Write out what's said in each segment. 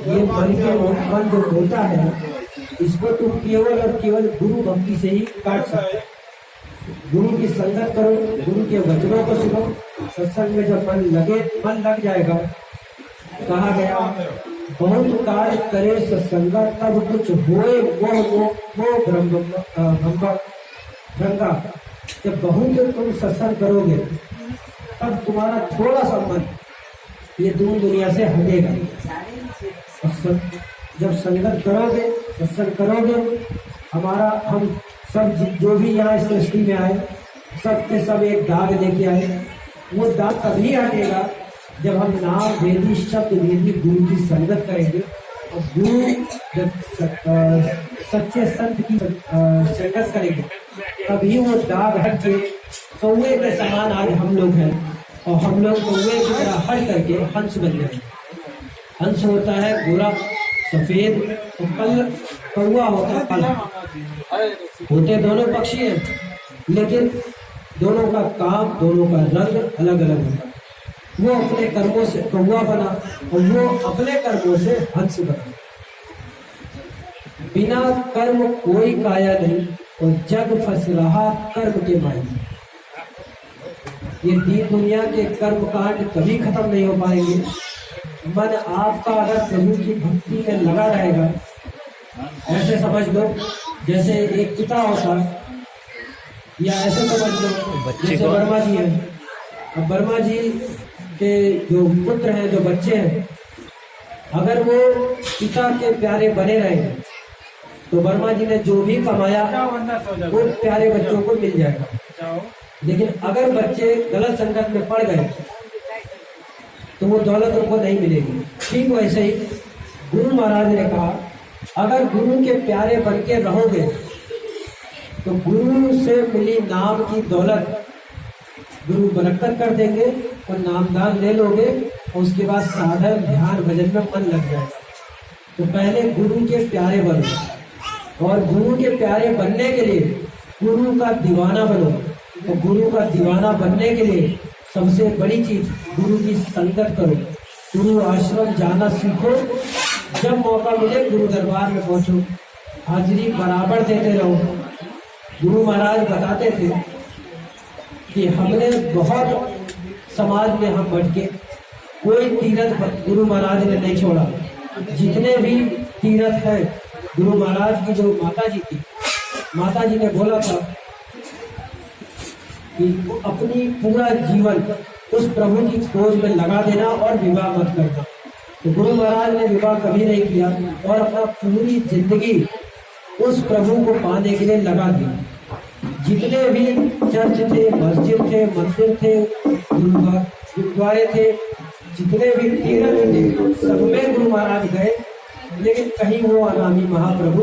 ये मन जो होता है इसको तुम केवल और केवल गुरु भक्ति से ही काट सकते। गुरु की संगत करो, गुरु के वचनों को सुनो। सत्संग में जब मन लग जाएगा, कहा गया बहुत कार्य करे सत्संग तब कुछ होए वो भंगा। जब बहुत तुम सत्संग करोगे तब तुम्हारा थोड़ा सा मन ये दूर दुनिया से हटेगा। जब संगत करोगे, सत्संग करोगे, हम सब जो भी यहाँ सृष्टि में आए सब के सब एक दाग लेके आए। वो दाग तभी हटेगा जब हम नाम वेदी शब्द वेदी गुरु की संगत करेंगे। और गुरु जब सच्चे संत की संगत करेंगे तभी वो दाग हट के कौवे के समान आज हम लोग हैं और हम लोग कौवे की तरह हट करके हंस बन जाएंगे। हंस होता है गोरा सफेद और कल कौवा होता है काला। होते दोनों पक्षी हैं लेकिन दोनों का काम दोनों का रंग अलग अलग होता है। वो अपने कर्मों से कौवा बना और वो अपने कर्मों से हंस बना। बिना कर्म कोई काया नहीं और जग फंस रहा कर्म के माया। ये दीन दुनिया के कर्म कांड कभी खत्म नहीं हो पाएंगे। मन आपका अगर प्रभु की भक्ति में लगा रहेगा, ऐसे समझ लो जैसे एक पिता होता, या ऐसे समझ लो जैसे वर्मा जी है। अब वर्मा जी के जो पुत्र हैं, जो बच्चे हैं, अगर वो पिता के प्यारे बने रहे तो वर्मा जी ने जो भी कमाया वो प्यारे बच्चों को मिल जाएगा। लेकिन अगर बच्चे गलत संगत में पड़ गए तो वो दौलत उनको नहीं मिलेगी। ठीक वैसे ही गुरु महाराज ने कहा, अगर गुरु के प्यारे बन के रहोगे तो गुरु से मिली नाम की दौलत गुरु बरकत कर देंगे और नामदान ले लोगे और उसके बाद साधन ध्यान भजन में मन लग जाएगा। तो पहले गुरु के प्यारे बनो और गुरु के प्यारे बनने के लिए गुरु का दीवाना बनो। और गुरु का दीवाना बनने के लिए सबसे बड़ी चीज गुरु की संगत करो। गुरु आश्रम जाना सीखो। जब मौका मिले गुरु दरबार में पहुंचो, हाजिरी बराबर देते रहो। गुरु महाराज बताते थे कि हमने बहुत समाज में हम बढ़ के कोई तीर्थ गुरु महाराज ने नहीं छोड़ा। जितने भी तीर्थ है, गुरु महाराज की जो माता जी थी, माता जी ने बोला था कि अपनी पूरा जीवन उस प्रभु की खोज में लगा देना और विवाह मत करना। तो गुरु महाराज ने विवाह कभी नहीं किया और अपना पूरी जिंदगी उस प्रभु को पाने के लिए लगा दी। जितने भी चर्च थे, मस्जिद थे, मंदिर थे, गुरुद्वारे थे, जितने भी तीर्थ थे, सब में गुरु महाराज गए लेकिन कहीं वो अनामी महाप्रभु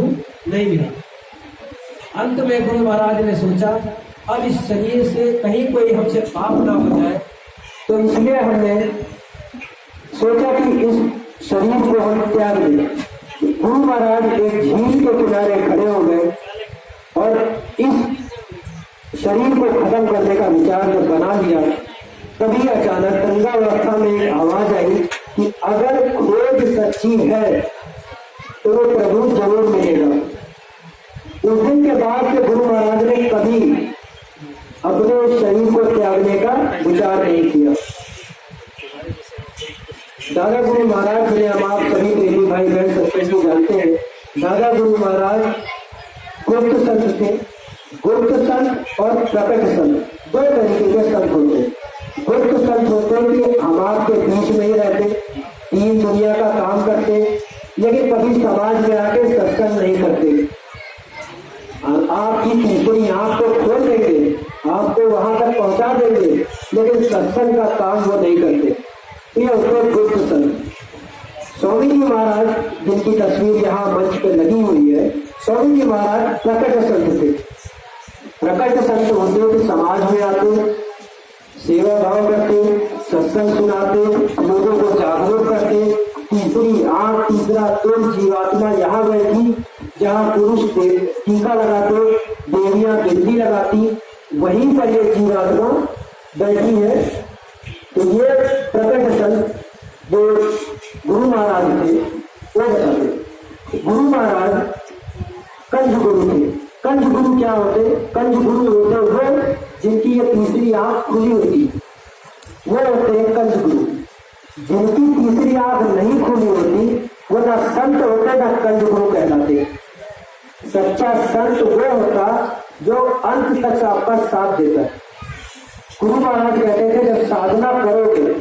नहीं मिला। अंत में गुरु महाराज ने सोचा अब इस शरीर से कहीं कोई हमसे पाप ना हो जाए, तो इसलिए हमने सोचा कि इस शरीर को हम त्याग दें। गुरु महाराज एक झील के किनारे खड़े हो गए और इस शरीर को खत्म करने का विचार जब बना लिया, तभी अचानक गंगावस्था में एक आवाज आई कि अगर खोज सच्ची है तो वो प्रभु जरूर मिलेगा। उस दिन के बाद से गुरु महाराज ने कभी अपने शरीर को त्यागने का विचार नहीं किया। दादा गुरु महाराज ने, हम आप सभी प्रेमी भाई बहन सत्संगी जानते हैं, दादा गुरु महाराज गुप्त संत थे। गुप्त संत और प्रकट संत दो तरीके के संत होते हैं। गुप्त संत होते हैं कि हम आपके बीच में ही रहते, दीन दुनिया का काम करते, लेकिन कभी समाज में आके सत्संग नहीं करते। आपकी तीसरी आंख को खोल देंगे, आपको वहां तक पहुंचा देंगे, लेकिन सत्संग का काम वो नहीं करते। ये होते गुप्त संत। स्वामी जी महाराज, जिनकी तस्वीर यहाँ मंच पे लगी हुई है, स्वामी जी महाराज प्रकट संत थे। प्रकट संत होते कि समाज में आते, सेवा भाव करते, सत्संग सुनाते, लोगों को जागरूक करते। तीसरी आंख, तीसरा तुम जीवात्मा यहाँ बैठी जहाँ पुरुष टीका लगाते, देवियां बिंदी लगाती, वहीं पर ये जीवात्मा बैठी है। तो ये प्रकट संत जो गुरु महाराज थे, गुरु महाराज कंज गुरु थे। कंज गुरु क्या होते? कंज गुरु होते वो जिनकी ये तीसरी आंख खुली होती, वो होते हैं कंज गुरु। जिनकी तीसरी आंख नहीं खुली होती वो ना संत होते ना कंज गुरु कहलाते। सच्चा संत वो होता जो अंत तक आपका साथ देता है। गुरु महाराज कहते थे जब साधना करोगे,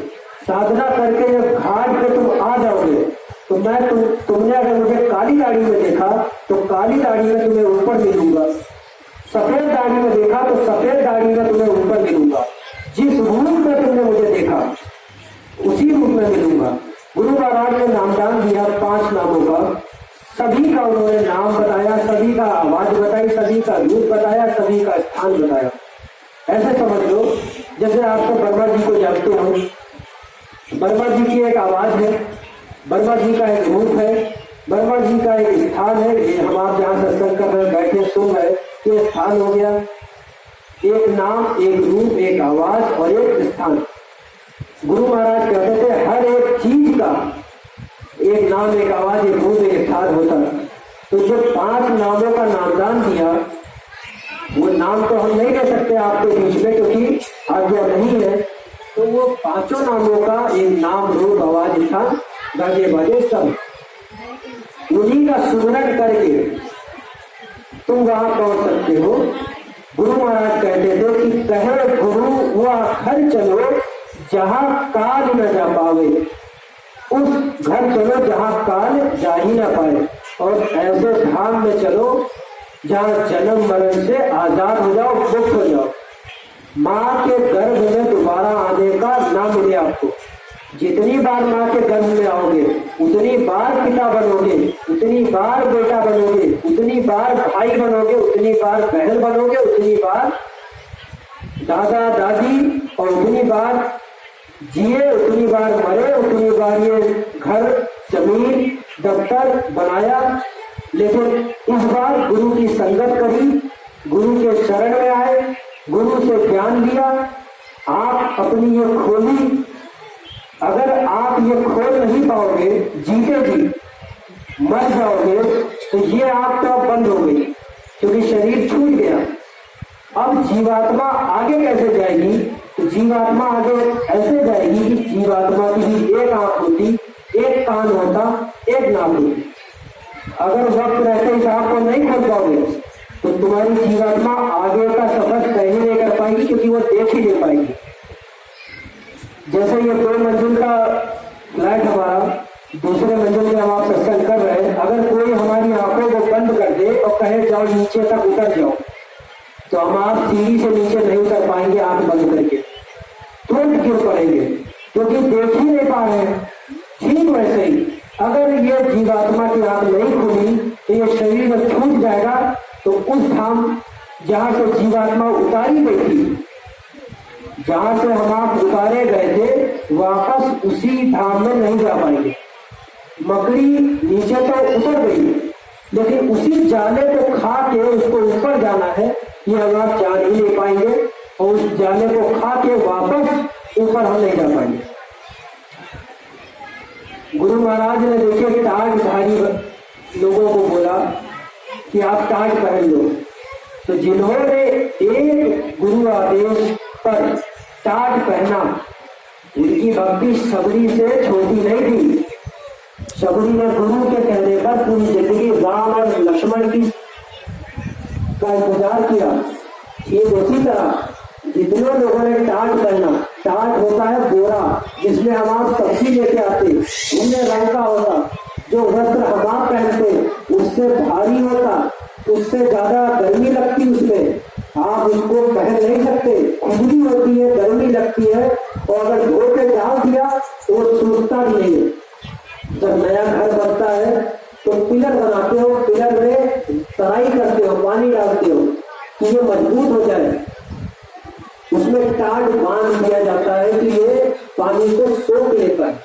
साधना करके जब घाट पे तुम आ जाओगे तो मैं तुमने अगर मुझे काली दाढ़ी में देखा तो काली दाढ़ी में तुम्हें ऊपर मिलूंगा, सफेद दाढ़ी में देखा तो सफेद दाढ़ी में तुम्हें ऊपर मिलूंगा, जिस रूप में तुमने मुझे देखा उसी रूप में मिलूंगा। गुरु महाराज ने नामदान दिया 5 नामों का। सभी का उन्होंने नाम बताया, सभी का आवाज बताई, सभी का रूप बताया, सभी का स्थान बताया। ऐसे समझ लो जैसे आप तो वर्मा जी को जानते हो। वर्मा जी की एक आवाज है, वर्मा जी का एक रूप है, वर्मा जी का एक स्थान है। हम आप जहाँ सत्संग कर रहे बैठे सुन रहे, ये स्थान हो गया। एक नाम, एक रूप, एक आवाज और एक स्थान। गुरु महाराज कहते थे हर एक चीज का एक नाम, एक आवाज, एक रूप, एक स्थान होता। तो जो 5 नामों का नामदान दिया, वो नाम तो हम नहीं कह सकते आपके बीच में क्योंकि आज्ञा नहीं है, तो वो 5 नामों का एक नाम, रूप, आवाज, स्थान, गाजे बाजे सब उन्हीं का सुमरण करके तुम वहां पहुंच सकते हो। गुरु महाराज कहते थे कि कहे गुरु वह घर चलो जहां काल न जा पावे, उस घर चलो जहां काल जा ही ना पाए, और ऐसे धाम में चलो जहां जन्म मरण से आजाद हो जाओ, मुक्त हो जाओ। माँ के गर्भ में दोबारा आने का ना मिले आपको। जितनी बार माँ के गर्भ में आओगे उतनी बार पिता बनोगे, उतनी बार बेटा बनोगे, उतनी बार भाई बनोगे, उतनी बार बहन बनोगे, उतनी बार दादा दादी, और उतनी बार जिए, उतनी बार मरे, उतनी बार ये घर जमीन दफ्तर बनाया। लेकिन इस बार गुरु की संगत करी, गुरु के शरण में आए, गुरु से ज्ञान लिया, आप अपनी ये खोली। अगर आप ये खोल नहीं पाओगे, जीते जी मर जाओगे, तो ये आप तो बंद हो गई क्योंकि शरीर छूट गया। अब जीवात्मा आगे कैसे जाएगी? तो जीवात्मा आगे ऐसे जाएगी कि जीवात्मा की भी एक आंख होती, एक कान होता, एक नाक होती। अगर वक्त रहते इस आंख को नहीं खोल पाओगे तो तुम्हारी जीवात्मा आगे का सफर तय नहीं कर पाएगी क्योंकि वो देख ही नहीं पाएगी। जैसे ये 2 मंजिल का फ्लैट हमारा, दूसरे मंजिल में हम आप सत्संग कर रहे हैं, अगर कोई हमारी आंखों को बंद कर दे और कहे जाओ नीचे तक उतर जाओ, तो हम आप सीढ़ी से नीचे नहीं उतर पाएंगे। आंख बंद करके तुरंत गिर पड़ेंगे क्योंकि देख ही नहीं पा रहे हैं। ठीक वैसे ही अगर ये जीवात्मा की आंख नहीं खुली तो ये शरीर में छूट जाएगा, तो उस धाम जहां से जीवात्मा उतारी गई थी, जहां से हम आप उतारे गए थे, वापस उसी धाम में नहीं जा पाएंगे। मकड़ी नीचे तो उतर गई, लेकिन उसी जाले को खा के उसको ऊपर जाना है, ये हम आप जा ही नहीं पाएंगे, और उस जाले को खा के वापस ऊपर हम नहीं जा पाएंगे। गुरु महाराज ने देखिए ताजधारी लोगों को बोला कि आप ताज पहन लो, तो जिन्होंने एक गुरु आदेश पर ताज पहना, उनकी भक्ति शबरी से छोटी नहीं थी। शबरी ने गुरु के कहने पर पूरी जिंदगी राम और लक्ष्मण की का इंतजार किया। ये उसी तरह जितने लोगों ने ताज पहना, ताज होता है बोरा जिसमें हम आप सब्जी लेके आते, उनमें रंग का होता, जो वस्त्र हम आप पहनते उससे भारी होता, उससे ज्यादा गर्मी लगती, उसमें आप उसको पहन नहीं सकते, खुजली होती है, गर्मी लगती है, और अगर धो के डाल दिया तो वो सूखता भी नहीं है। जब नया घर बनता है तो पिलर बनाते हो, पिलर में तराई करते हो, पानी डालते हो कि ये मजबूत हो जाए, उसमें टाट बांध दिया जाता है कि ये पानी को सोख लेता है,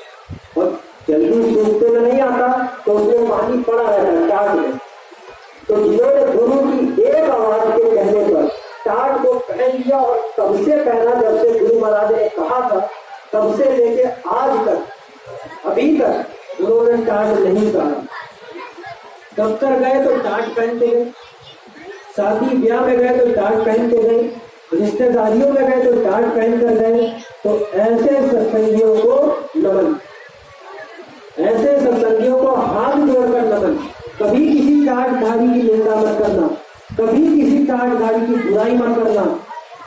और जल्दी सूखते में नहीं आता तो उसमें पानी पड़ा रहता है टाट में। तो जिन्होंने गुरु की एक आवाज के कहने पर टाट को पहन लिया, और तब से पहना जब से गुरु महाराज ने कहा था, तब से लेके आज तक अभी तक उन्होंने टाट नहीं कहा। दफ्तर गए तो टाट पहन के गए, शादी ब्याह में गए तो टाट पहन के गए, रिश्तेदारियों में गए तो टाट पहन कर गए। तो ऐसे सत्संगियों को नमन, ऐसे सत्संगियों को हाथ जोड़कर नमन। कभी किसी टाटधारी की निंदा मत करना, कभी किसी टाटधारी की बुराई मत करना।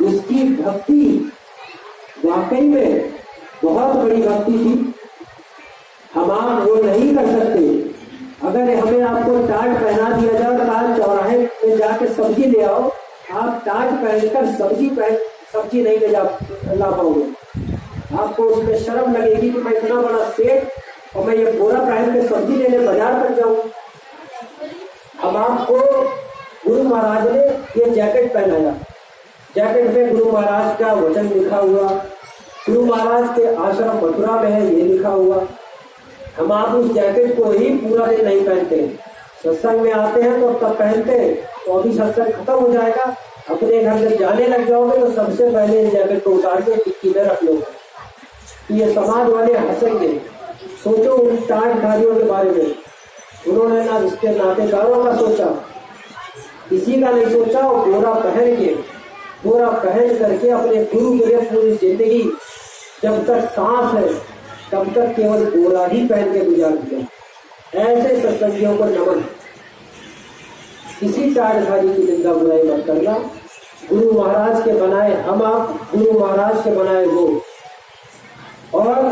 उसकी भक्ति वाकई में बहुत बड़ी भक्ति थी, हम आप वो नहीं कर सकते। अगर हमें आपको टाट पहना दिया जाए तो आज चौराहे में जाके सब्जी ले आओ, आप टाट पहनकर सब्जी नहीं ले ला पाओगे। आपको उसमें शर्म लगेगी कि मैं इतना बड़ा सेठ और मैं ये बोरा पहन के सब्जी लेने बाजार तक जाऊं। अब आपको गुरु महाराज ने ये जैकेट पहनाया, जैकेट में गुरु महाराज का वचन लिखा हुआ, गुरु महाराज के आश्रम मथुरा में है ये लिखा हुआ। हम आप उस जैकेट को ही पूरा दिन नहीं पहनते, सत्संग में आते हैं तो तब पहनते हैं, तो अभी सत्संग खत्म हो जाएगा, अपने घर जब जाने लग जाओगे तो सबसे पहले इस जैकेट को उतार के टिक्की में रख लो। ये समाज वाले हंसेंगे। सोचो उन टाटधारियों के बारे में, उन्होंने ना रिश्ते नातेदारों का सोचा, किसी का नहीं सोचा, और बोरा पहन करके अपने गुरु के लिए पूरी जिंदगी जब तक सांस है तब तक केवल बोरा ही पहन के गुजार दिया। ऐसे सत्संगियों को नमन। किसी टाटधारी की निंदा बुराई मत करना। गुरु महाराज के बनाए हम आप, गुरु महाराज के बनाए वो। और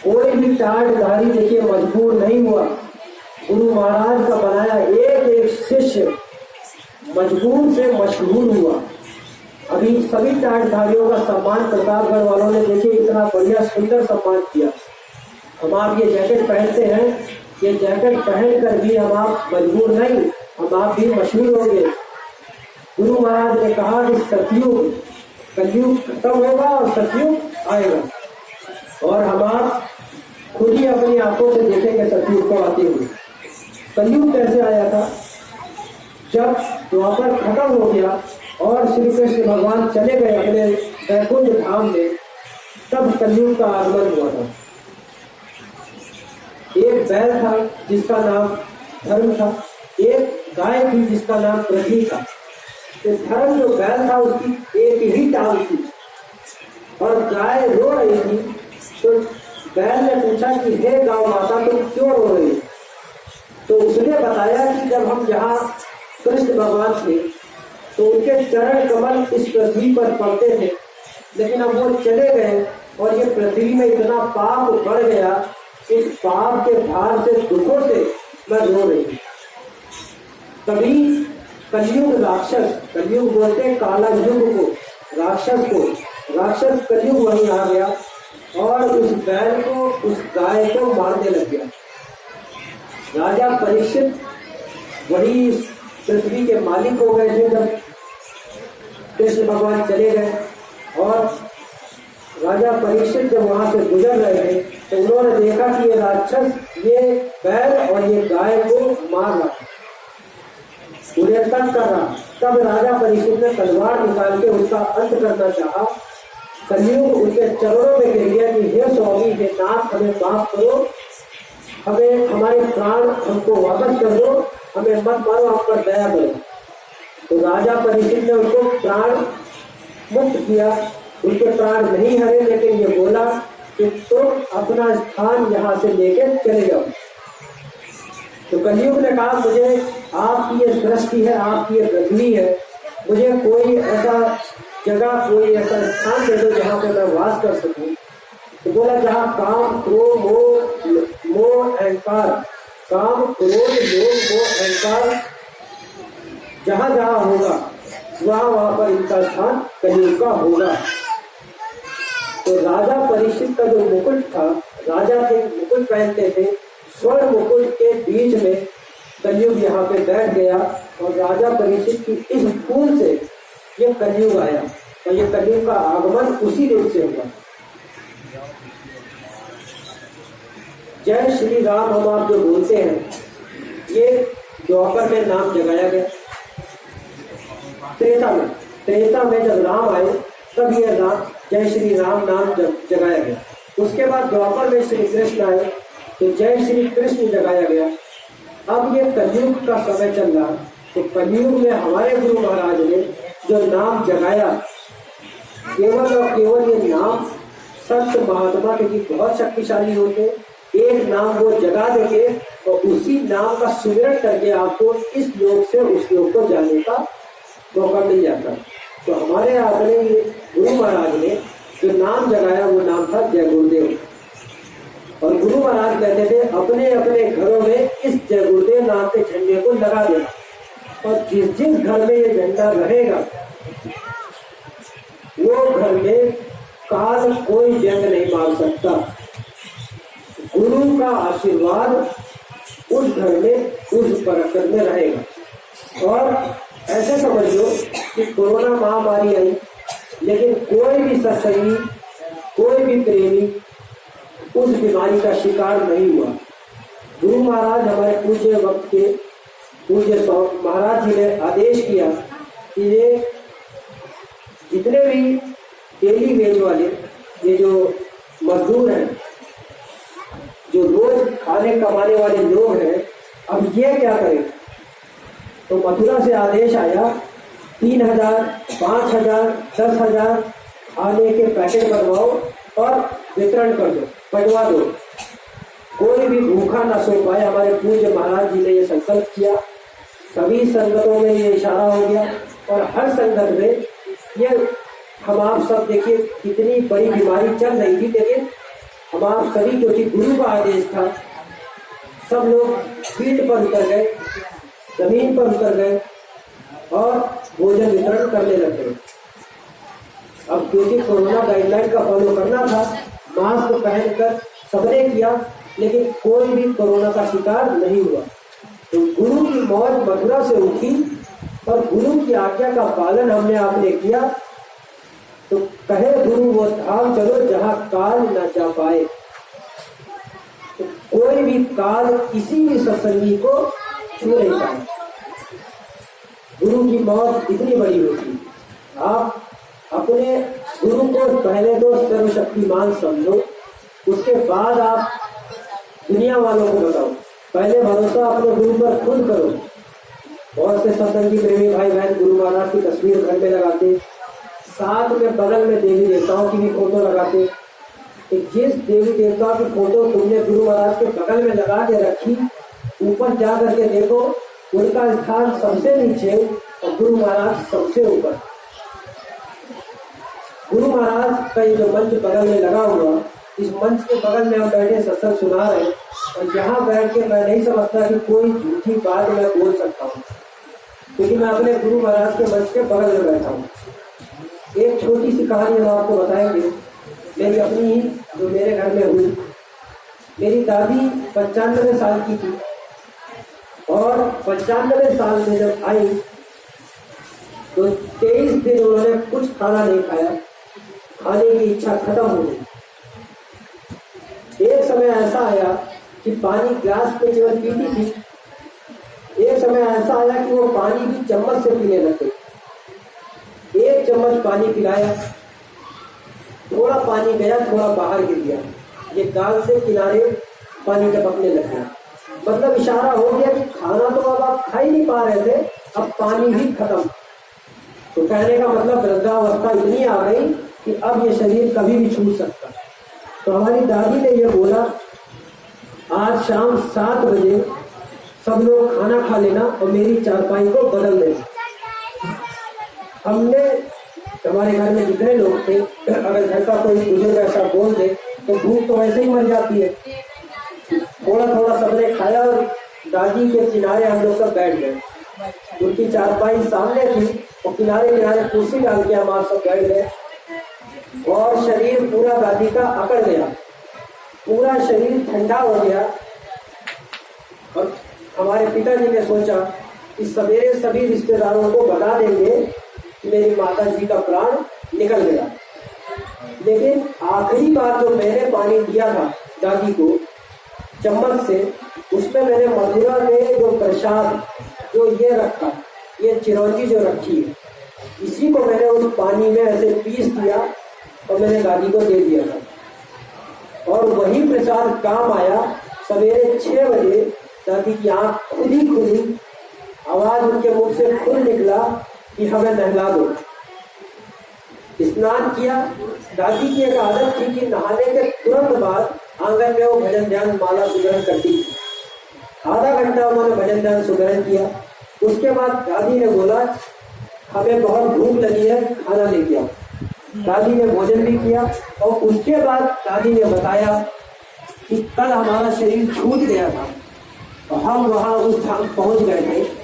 कोई भी टाटधारी देखिए मजबूर नहीं हुआ, गुरु महाराज का बनाया एक एक शिष्य मजबूर से मशहूर हुआ। अभी सभी टाटधारियों का सम्मान प्रतापगढ़ वालों ने देखिए इतना बढ़िया सुंदर सम्मान किया। हम आप ये जैकेट पहनते हैं, ये जैकेट पहन कर भी हम आप मजबूर नहीं, हम आप भी मशहूर होंगे। गुरु महाराज ने कहा कि सतयुग कलयुग खत्म होगा और सतयुग आएगा, और हम आप खुद ही अपनी आंखों से देखेंगे सतयुग को आते हुए। कलयुग कैसे आया था? जब द्वापर खत्म हो गया और श्री कृष्ण भगवान चले गए अपने वैकुंठ धाम में, तब कलयुग का आगमन हुआ था। एक बैल था जिसका नाम धर्म था, एक गाय थी जिसका नाम पृथ्वी था। तो धर्म जो बैल था उसकी एक ही टांग थी और गाय रो रही थी। तो बैल ने पूछा कि हे गौ माता तुम क्यों रो रही? तो उसने बताया कि जब हम यहाँ कृष्ण भगवान थे तो उनके चरण कमल इस पृथ्वी पर पड़ते थे, लेकिन अब वो चले गए और ये पृथ्वी में इतना पाप बढ़ गया, इस पाप के भार से दुखों से मैं रो रही हूँ। तभी कलयुग राक्षस, कलयुग बोलते हैं काला युग को, राक्षस कलयुग वहीं आ गया और उस बैल को, उस गाय को मारने लग गया। राजा परीक्षित वही पृथ्वी के मालिक हो गए थे जब कृष्ण भगवान चले गए, और राजा परीक्षित जब वहां से गुजर रहे थे तो उन्होंने देखा कि ये राक्षस ये बैल और ये गाय को मार रहा, उन्हें तंग कर रहा। तब राजा परीक्षित ने तलवार निकाल के उसका अंत करना चाहा। कलयुग उनके चरणों में गिर गया कि हे स्वामी, हे नाथ, हमें माफ करो, हमें हमारे प्राण हमको वापस कर दो, हमें मत मारो, हम पर दया करो। तो राजा परीक्षित ने उनको प्राण मुक्त किया, उनके प्राण नहीं हरे, लेकिन ये बोला कि तुम अपना स्थान यहाँ से लेकर चले जाओ। तो कलयुग ने कहा मुझे आपकी ये सृष्टि है, आपकी ये पृथ्वी है, मुझे कोई ऐसा जगह, कोई ऐसा स्थान दे दो जहाँ पे मैं वास कर सकूं। तो बोला जहाँ काम क्रोध मोह अहंकार, काम क्रोध मोह अहंकार जहाँ जहाँ होगा वहाँ पर इनका स्थान कलयुग का होगा। तो राजा परीक्षित का जो मुकुट था, राजा के मुकुट पहनते थे, स्वर्ण मुकुट के बीच में कलयुग यहाँ पे बैठ गया और राजा परीक्षित की इस फूल से ये कलयुग आया और ये कलयुग का आगमन उसी दिन से हुआ। जय श्री राम हम आप जो बोलते हैं, ये द्वापर में नाम जगाया गया। त्रेता में जब राम आए तब ये राम जय श्री राम नाम जगाया गया। उसके बाद द्वापर में श्री कृष्ण आए तो जय श्री कृष्ण जगाया गया। अब ये कलयुग का समय चल रहा, तो कलयुग में हमारे गुरु महाराज ने जो नाम जगाया, केवल और केवल ये नाम संत महात्मा के लिए बहुत शक्तिशाली होते। एक नाम वो जगा देंगे और उसी नाम का सुमिरन करके आपको इस लोक से उस लोक को जाने का मौका मिल जाता। तो हमारे अपने गुरु महाराज ने जो नाम जगाया वो नाम था जय गुरुदेव। और गुरु महाराज कहते थे अपने अपने घरों में इस जय गुरुदेव नाम के झंडे को लगा देना, और जिस जिस घर में ये झंडा रहेगा वो घर में काल कोई जंग नहीं मार सकता। गुरु का आशीर्वाद उस घर में उस बरकत में रहेगा। और ऐसे समझ लो कि कोरोना महामारी आई, लेकिन कोई भी सत्संगी, कोई भी प्रेमी उस बीमारी का शिकार नहीं हुआ। गुरु महाराज हमारे पूज्य वक्त के पूज्य महाराज जी ने आदेश किया कि ये जितने भी डेली वेज वाले ये जो मजदूर हैं, जो रोज खाने कमाने वाले लोग हैं, अब ये क्या करें। तो मथुरा से आदेश आया 3000, 5000, 10,000 खाने के पैकेट बनवाओ और वितरण कर दो, बंटवा दो, कोई भी भूखा ना सो पाए। हमारे पूज्य महाराज जी ने ये संकल्प किया, सभी संगतों में ये इशारा हो गया और हर संगत में ये हम आप सब देखिए कितनी बड़ी बीमारी चल रही थी, लेकिन हम आप सभी क्योंकि गुरु का आदेश था, सब लोग फील्ड पर उतर गए, जमीन पर उतर गए और भोजन वितरण करने लगे। अब क्योंकि कोरोना गाइडलाइन का फॉलो करना था, मास्क पहनकर सबने किया, लेकिन कोई भी कोरोना का शिकार नहीं हुआ। तो गुरु की मौज मथुरा से उठी और गुरु की आज्ञा का पालन हमने आपने किया। तो कहे गुरु वो धाम चलो जहां काल न जा पाए। तो कोई भी काल किसी भी सत्संगी को छू नहीं पाए। गुरु की मौत इतनी बड़ी होती। आप अपने गुरु को पहले तो सर्वशक्तिमान समझो, उसके बाद आप दुनिया वालों को बताओ। पहले भरोसा अपने गुरु पर खुद करो। बहुत से सत्संगी प्रेमी भाई बहन गुरु महाराज की तस्वीर घर में लगाते, साथ में बगल में देवी देवताओं की भी फोटो लगाते। तो जिस देवी देवता की फोटो तुमने गुरु महाराज के बगल में लगा के रखी, ऊपर जा करके देखो उनका स्थान सबसे नीचे और गुरु महाराज सबसे ऊपर। गुरु महाराज का ये जो मंच बगल में लगा हुआ, इस मंच के बगल में हम बैठे सत्संग सुना रहे हैं, और यहाँ बैठ के मैं नहीं समझता कि कोई झूठी बात मैं बोल सकता हूँ, क्योंकि मैं अपने गुरु महाराज के मंच के बगल में बैठा हूँ। एक छोटी सी कहानी हम आपको बताएंगे, मेरी अपनी ही जो मेरे घर में हुई। मेरी दादी 95 साल की थी और 95 साल में जब आई तो 23 दिन उन्होंने कुछ खाना नहीं खाया, खाने की इच्छा खत्म हो गई। एक समय ऐसा आया कि पानी ग्लास पे केवल पीती थी। एक समय ऐसा आया कि वो पानी भी चम्मच से पीने लगे। एक चम्मच पानी पिलाया, थोड़ा पानी गया, थोड़ा बाहर गिर गया, ये गाल से किनारे पानी टपकने लग गया। मतलब इशारा हो गया कि खाना तो अब आप खा ही नहीं पा रहे थे, अब पानी भी खत्म। तो कहने का मतलब वृद्धावस्था इतनी आ गई कि अब ये शरीर कभी भी छूट सकता। तो हमारी दादी ने ये बोला, आज शाम 7 बजे सब लोग खाना खा लेना और मेरी चारपाई को बदल देना। हमने, हमारे घर में जितने लोग थे, अगर घर का कोई बुजुर्ग ऐसा बोल दे तो भूख तो वैसे ही मर जाती है। थोड़ा थोड़ा सबने खाया और दादी के किनारे हम लोग सब बैठ गए। उनकी चारपाई सामने थी और किनारे किनारे कुर्सी डाल के हम सब बैठ गए और शरीर पूरा दादी का अकड़ गया, पूरा शरीर ठंडा हो गया। और हमारे पिताजी ने सोचा कि सवेरे सभी रिश्तेदारों को बता देंगे कि मेरी माता जी का प्राण निकल गया। लेकिन आखिरी बार जो मैंने पानी दिया था दादी को चम्मच से, उसमें मैंने मथुरा में जो प्रसाद जो ये रखा, ये चिरौंजी जो रखी है, इसी को मैंने उस पानी में ऐसे पीस दिया और मैंने दादी को दे दिया था। और वही प्रसाद काम आया। सवेरे 6 बजे दादी की आंख खुद ही खुली, आवाज उनके मुंह से खुद निकला कि हमें नहला दो। स्नान किया। दादी की एक आदत थी कि नहाने के तुरंत बाद आंगन में वो भजन ध्यान माला सुगरण करती थी। आधा घंटा उन्होंने भजन ध्यान सुगरण किया। उसके बाद दादी ने बोला, हमें बहुत भूख लगी है, खाना लेके आओ। दादी ने भोजन भी किया और उसके बाद दादी ने बताया कि कल हमारा शरीर छूट गया था और हम वहां उस धाम पहुंच गए थे